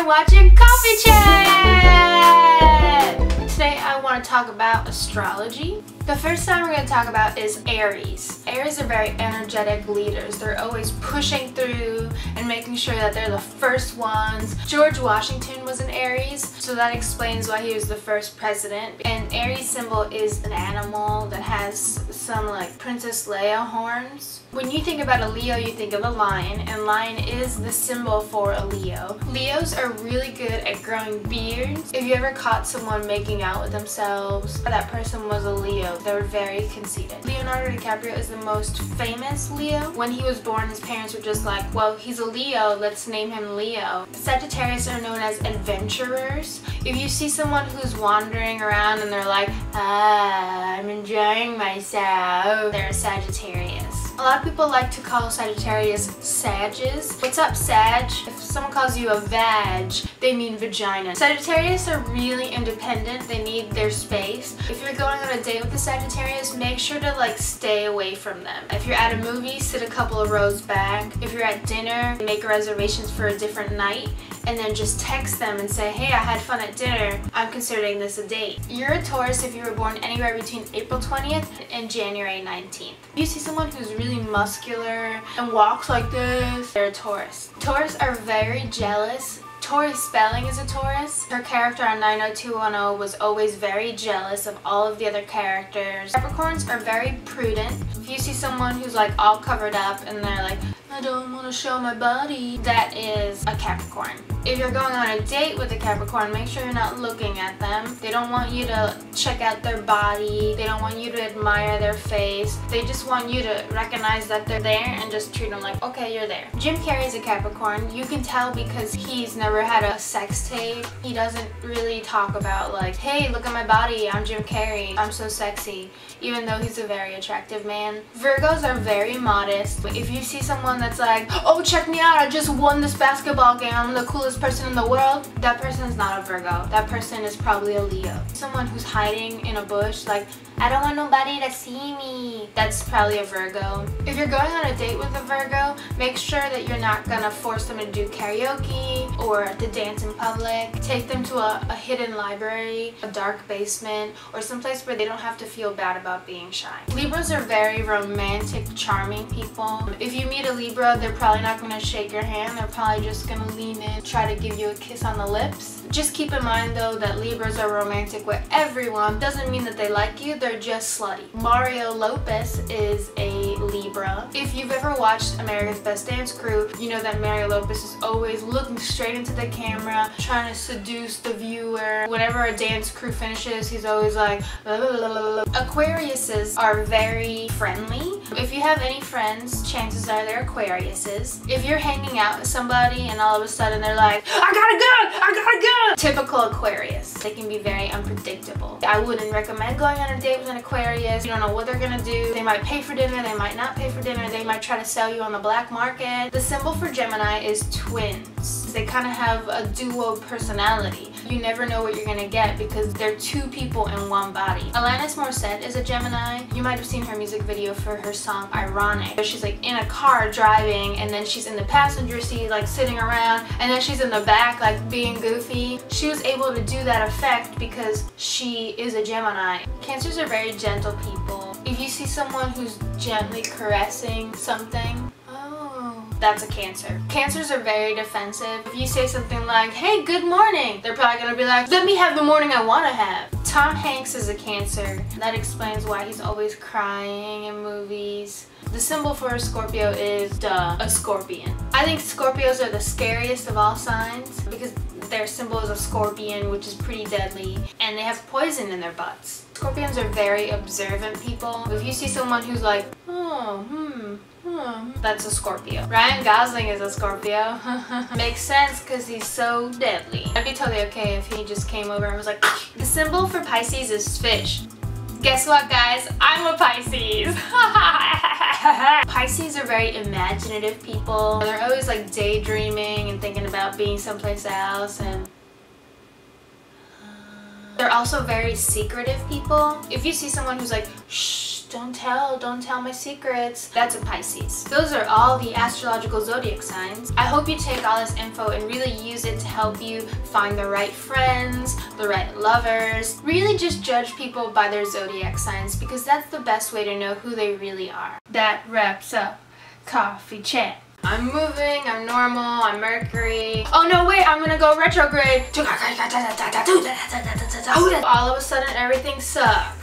You're watching Coffey Chat! Today I want to talk about astrology. The first time we're going to talk about is Aries. Aries are very energetic leaders. They're always pushing through and making sure that they're the first ones. George Washington was an Aries, so that explains why he was the first president. And Aries symbol is an animal that has some like Princess Leia horns. When you think about a Leo, you think of a lion, and lion is the symbol for a Leo. Leos are really good at growing beards. If you ever caught someone making out with themselves, that person was a Leo. They were very conceited. Leonardo DiCaprio is the most famous Leo. When he was born, his parents were just like, well, he's a Leo, let's name him Leo. Sagittarius are known as adventurers. If you see someone who's wandering around and they're like, I'm enjoying myself, they're a Sagittarius. A lot of people like to call Sagittarius Sages. What's up, Sag? If someone calls you a vag, they mean vagina. Sagittarius are really independent. They need their space. If you're going on a date with a Sagittarius, make sure to like stay away from them. If you're at a movie, sit a couple of rows back. If you're at dinner, make reservations for a different night, and then just text them and say, hey, I had fun at dinner. I'm considering this a date. You're a Taurus if you were born anywhere between April 20th and January 19th. If you see someone who's really muscular and walks like this, they're a Taurus. Taurus are very jealous. Tori Spelling is a Taurus. Her character on 90210 was always very jealous of all of the other characters. Capricorns are very prudent. If you see someone who's like all covered up and they're like, I don't want to show my body, that is a Capricorn. If you're going on a date with a Capricorn, make sure you're not looking at them. They don't want you to check out their body. They don't want you to admire their face. They just want you to recognize that they're there and just treat them like, okay, you're there. Jim Carrey is a Capricorn. You can tell because he's never had a sex tape. He doesn't really talk about like, hey, look at my body, I'm Jim Carrey, I'm so sexy, even though he's a very attractive man. Virgos are very modest. If you see someone that's like, oh, check me out, I just won this basketball game, I'm the coolest person in the world, that person is not a Virgo. That person is probably a Leo. Someone who's hiding in a bush like, I don't want nobody to see me, that's probably a Virgo. If you're going on a date with a Virgo, make sure that you're not gonna force them to do karaoke or to dance in public. Take them to a hidden library, a dark basement, or someplace where they don't have to feel bad about being shy. Libras are very romantic, charming people. If you meet a Libra, they're probably not gonna shake your hand, they're probably just gonna lean in, try to give you a kiss on the lips. Just keep in mind though that Libras are romantic with everyone. Doesn't mean that they like you, they're just slutty. Mario Lopez is a Libra. If you've ever watched America's Best Dance Crew, you know that Mario Lopez is always looking straight into the camera, trying to seduce the viewer. Whenever a dance crew finishes, he's always like, la, la, la, la, la. Aquariuses are very friendly. If you have any friends, chances are they're Aquariuses. If you're hanging out with somebody and all of a sudden they're like, I gotta go, I gotta go. Typical Aquarius. They can be very unpredictable. I wouldn't recommend going on a date with an Aquarius. You don't know what they're gonna do. They might pay for dinner, they might not pay for dinner, they might try to sell you on the black market. The symbol for Gemini is twins. They kind of have a duo personality. You never know what you're gonna get because they're two people in one body. Alanis Morissette is a Gemini. You might have seen her music video for her song Ironic. She's like in a car driving, and then she's in the passenger seat like sitting around, and then she's in the back like being goofy. She was able to do that effect because she is a Gemini. Cancers are very gentle people. If you see someone who's gently caressing something, that's a Cancer. Cancers are very defensive. If you say something like, hey, good morning, they're probably gonna be like, let me have the morning I wanna have. Tom Hanks is a Cancer. That explains why he's always crying in movies. The symbol for a Scorpio is, a scorpion. I think Scorpios are the scariest of all signs because their symbol is a scorpion, which is pretty deadly, and they have poison in their butts. Scorpions are very observant people. If you see someone who's like, that's a Scorpio. Ryan Gosling is a Scorpio. Makes sense because he's so deadly. I'd be totally okay if he just came over and was like, the symbol for Pisces is fish. Guess what, guys? I'm a Pisces. Pisces are very imaginative people. They're always like daydreaming and thinking about being someplace else, and They're also very secretive people. If you see someone who's like, shh, don't tell my secrets, that's a Pisces. Those are all the astrological zodiac signs. I hope you take all this info and really use it to help you find the right friends, the right lovers. Really just judge people by their zodiac signs, because that's the best way to know who they really are. That wraps up Coffee Chat. I'm moving, I'm normal, I'm Mercury. Oh no, wait, I'm gonna go retrograde. All of a sudden, everything sucks.